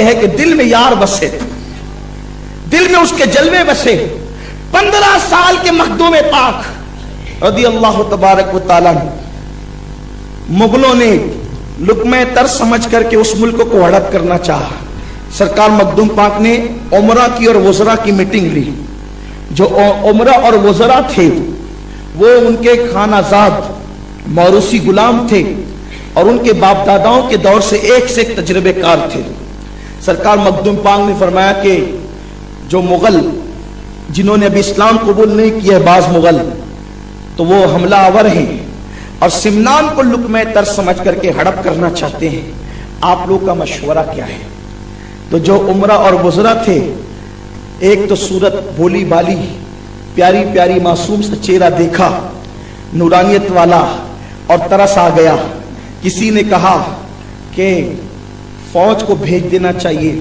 یہ ہے کہ دل میں یار بسے، دل میں اس کے جلوے بسے۔ 15 سال کے مخدوم پاک رضی اللہ تبارک و تعالیٰ، مغلوں نے لقمہ تر سمجھ کر کے اس ملک کو ہڑپ کرنا چاہا۔ سرکار مخدوم پاک نے عمرہ کی اور وزراء کی میٹنگ لی۔ جو عمرہ اور وزراء تھے وہ ان کے خانہ زاد موروثی غلام تھے اور ان کے باپ داداؤں کے دور سے ایک سے ایک تجربے کار تھے۔ سرکار مخدوم پاک نے فرمایا کہ جو مغل جنہوں نے ابھی اسلام قبول نہیں کیا ہے، بعض مغل تو وہ حملہ آور ہیں اور سمنان کو لقمہ تر سمجھ کر کے ہڑپ کرنا چاہتے ہیں، آپ لوگ کا مشورہ کیا ہے؟ تو جو عمرہ اور وزراء تھے، ایک تو صورت بھولی بالی پیاری پیاری معصوم سا چہرہ دیکھا، نورانیت والا، اور ترس آ گیا۔ کسی نے کہا کہ فوج کو بھیج دینا چاہیے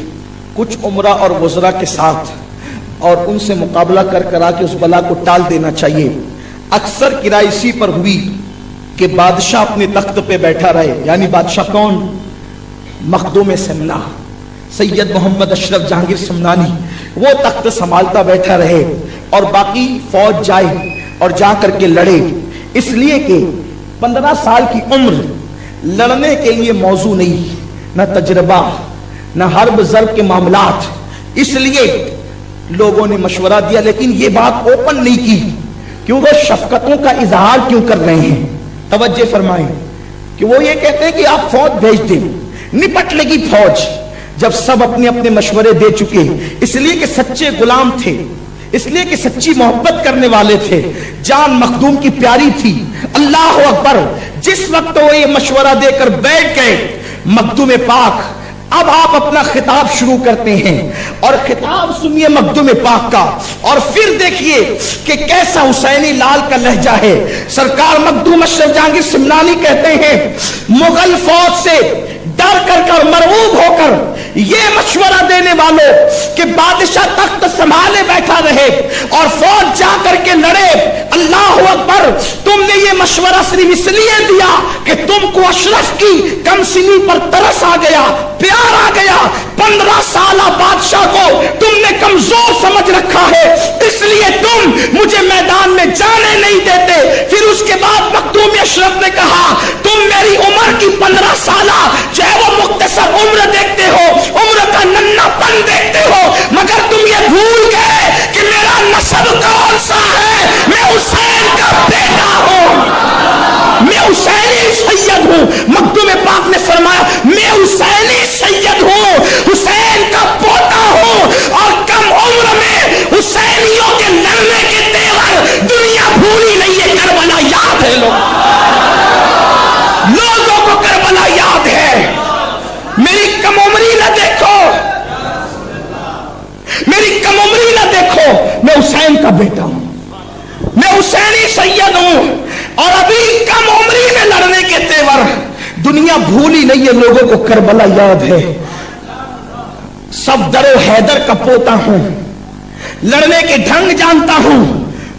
کچھ عمرہ اور وزراء کے ساتھ اور ان سے مقابلہ کرا کے اس بلا کو ٹال دینا چاہیے۔ اکثر کرائے اسی پر ہوئی کہ بادشاہ اپنے تخت پہ بیٹھا رہے، یعنی بادشاہ کون؟ مخدوم سمنا سید محمد اشرف جہانگیر سمنانی، وہ تخت سنبھالتا بیٹھا رہے اور باقی فوج جائے اور جا کر کے لڑے، اس لیے کہ 15 سال کی عمر لڑنے کے لیے موضوع نہیں، نہ تجربہ، نہ حرب ضرب کے معاملات، اس لیے لوگوں نے مشورہ دیا، لیکن یہ بات اوپن نہیں کی کیوں وہ شفقتوں کا اظہار کیوں کر رہے ہیں؟ توجہ فرمائیں کہ وہ یہ کہتے ہیں کہ آپ فوج بھیج دیں، نپٹ لے گی فوج، جب سب اپنے اپنے مشورے دے چکے، اس لیے کہ سچے غلام تھے، اس لیے کہ سچی محبت کرنے والے تھے، جان مخدوم کی پیاری تھی۔ اللہ اکبر، جس وقت وہ یہ مشورہ دے کر بیٹھ گئے، مخدوم پاک اب آپ اپنا خطاب شروع کرتے ہیں اور خطاب سنیے مخدوم پاک کا، اور پھر دیکھیے کہ کیسا حسینی لال کا لہجہ ہے۔ سرکار مخدوم اشرف جہانگیر سمنانی کہتے ہیں مغل فوج سے ڈر کر مرعوب ہو کر یہ مشورہ دینے والوں کہ بادشاہ تخت سنبھالے بیٹھا رہے اور فوج جا کر کے لڑے، اللہ اکبر، تم نے یہ مشورہ صرف اس لیے دیا کہ تم کو اشرف کی کم سنی پر ترس آ گیا، پیار آ گیا۔ 15 سالہ بادشاہ کو تم نے کمزور سمجھ رکھا ہے، اس لیے تم مجھے میدان میں جانے نہیں دیتے۔ پھر اس کے بعد مخدوم اشرف نے کہا تم میری عمر کی 15 سالہ جو ہے وہ مختصر عمر دیکھتے ہو، عمر کا ننھا پن دیکھتے ہو، مگر تم یہ بھول گئے کہ میرا نسب کون سا ہے؟ میں حسین کا بیٹا ہوں، میں حسینی سید ہوں۔ مخدوم پاک نے فرمایا میں حسینی سید ہوں، حسین کا پوتا ہوں، اور کم عمر میں حسینیوں کے لڑنے کے تیور دنیا بھولی نہیں ہے۔ کربلا یاد ہے، لوگوں کو کربلا یاد ہے۔ میری کم عمری نہ دیکھو، میری کم عمری نہ دیکھو، میں حسین کا بیٹا ہوں، میں حسینی سید ہوں، اور ابھی کم عمری میں لڑنے کے تیور دنیا بھولی نہیں ہے، لوگوں کو کربلا یاد ہے۔ صفدر و حیدر کا پوتا ہوں، لڑنے کے ڈھنگ جانتا ہوں۔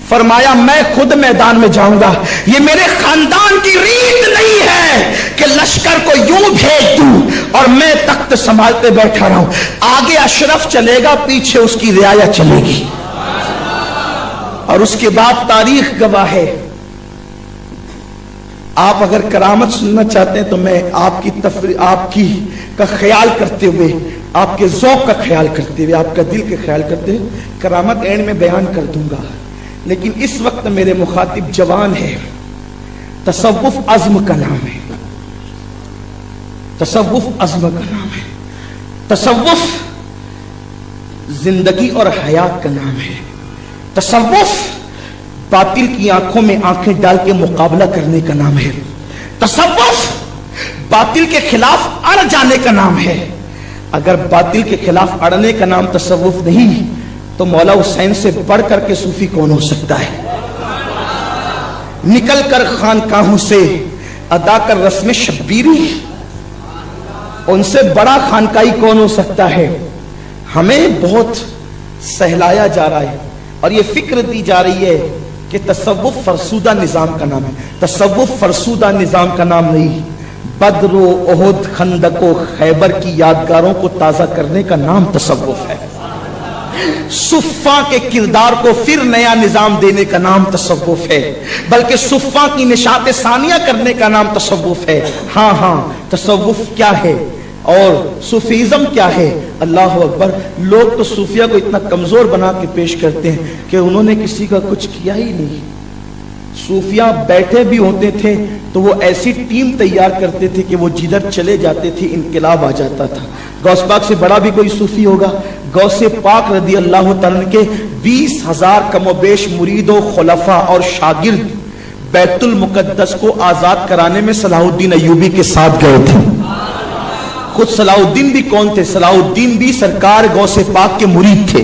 فرمایا میں خود میدان میں جاؤں گا، یہ میرے خاندان کی ریت نہیں ہے کہ لشکر کو یوں بھیج دوں اور میں تخت سنبھالتے بیٹھا رہوں۔ آگے اشرف چلے گا، پیچھے اس کی رعایا چلے گی، اور اس کے بعد تاریخ گواہ ہے۔ آپ اگر کرامت سننا چاہتے ہیں تو میں آپ کی کا خیال کرتے ہوئے، آپ کے ذوق کا خیال کرتے ہوئے، آپ کا دل کا خیال کرتے ہوئے کرامت اینڈ میں بیان کر دوں گا، لیکن اس وقت میرے مخاطب جوان ہے۔ تصوف عزم کا نام ہے، تصوف عزم کا نام ہے، تصوف زندگی اور حیات کا نام ہے، تصوف باطل کی آنکھوں میں آنکھیں ڈال کے مقابلہ کرنے کا نام ہے، تصوف باطل کے خلاف اڑ جانے کا نام ہے۔ اگر باطل کے خلاف اڑنے کا نام تصوف نہیں تو مولا حسین سے بڑھ کر کے صوفی کون ہو سکتا ہے؟ نکل کر خانقاہوں سے ادا کر رسم شبیری، ان سے بڑا خانقاہی کون ہو سکتا ہے؟ ہمیں بہت سہلایا جا رہا ہے اور یہ فکر دی جا رہی ہے کہ تصوف فرسودہ نظام کا نام ہے۔ تصوف فرسودہ نظام کا نام نہیں، بدر و احد خندق و خیبر کی یادگاروں کو تازہ کرنے کا نام تصوف ہے. صفا کے کردار کو پھر نیا نظام دینے کا نام تصوف ہے، بلکہ صفا کی نشاط ثانیہ کرنے کا نام تصوف ہے. ہاں تصوف کیا ہے اور صوفیزم کیا ہے؟ اللہ اکبر. لوگ تو صوفیہ کو اتنا کمزور بنا کے پیش کرتے ہیں کہ انہوں نے کسی کا کچھ کیا ہی نہیں. صوفیہ بیٹھے بھی ہوتے تھے تو وہ ایسی ٹیم تیار کرتے تھے کہ وہ جدھر چلے جاتے تھے انقلاب آ جاتا تھا. غوث پاک سے بڑا بھی کوئی صوفی ہوگا؟ غوث پاک رضی اللہ تعالیٰ کے 20,000 کم و بیش مرید و خلفاء اور شاگرد بیت المقدس کو آزاد کرانے میں صلاح الدین ایوبی کے ساتھ گئے تھے. خود صلاح الدین بھی کون تھے؟ صلاح الدین بھی سرکار غوث پاک کے مرید تھے.